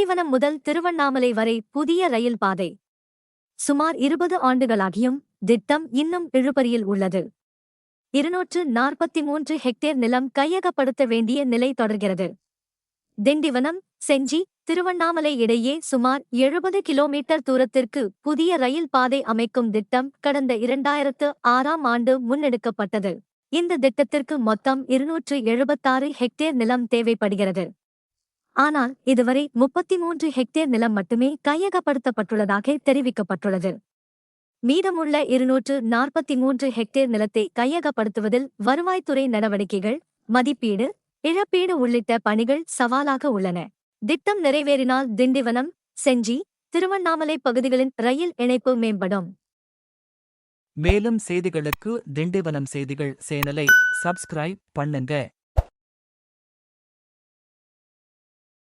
திண்டிவனம் முதல் திருவண்ணாமலை வரை புதிய ரயில் பாதை. சுமார் 20 ஆண்டுகளாகியும் திட்டம் இன்னும் இழுபறியில் உள்ளது. 243 ஹெக்டேர் நிலம் கையகப்படுத்த வேண்டிய நிலை தொடர்கிறது. திண்டிவனம், செஞ்சி, திருவண்ணாமலை இடையே சுமார் 70 கிலோமீட்டர் தூரத்திற்கு புதிய ரயில் பாதை அமைக்கும் திட்டம் கடந்த 2006ஆம் ஆண்டு முன்னெடுக்கப்பட்டது. இந்த திட்டத்திற்கு மொத்தம் 276 ஹெக்டேர் நிலம் தேவைப்படுகிறது. ஆனால் இதுவரை 33 ஹெக்டேர் நிலம் மட்டுமே கையகப்படுத்தப்பட்டுள்ளதாக தெரிவிக்கப்பட்டுள்ளது. மீதமுள்ள 243 ஹெக்டேர் நிலத்தை கையகப்படுத்துவதில் வருவாய்த்துறை நடவடிக்கைகள், மதிப்பீடு, இழப்பீடு உள்ளிட்ட பணிகள் சவாலாக உள்ளன. திட்டம் நிறைவேறினால் திண்டிவனம், செஞ்சி, திருவண்ணாமலை பகுதிகளின் ரயில் இணைப்பு மேம்படும். மேலும் செய்திகளுக்கு திண்டிவனம் செய்திகள் சேனலை சப்ஸ்கிரைப் பண்ணுங்க.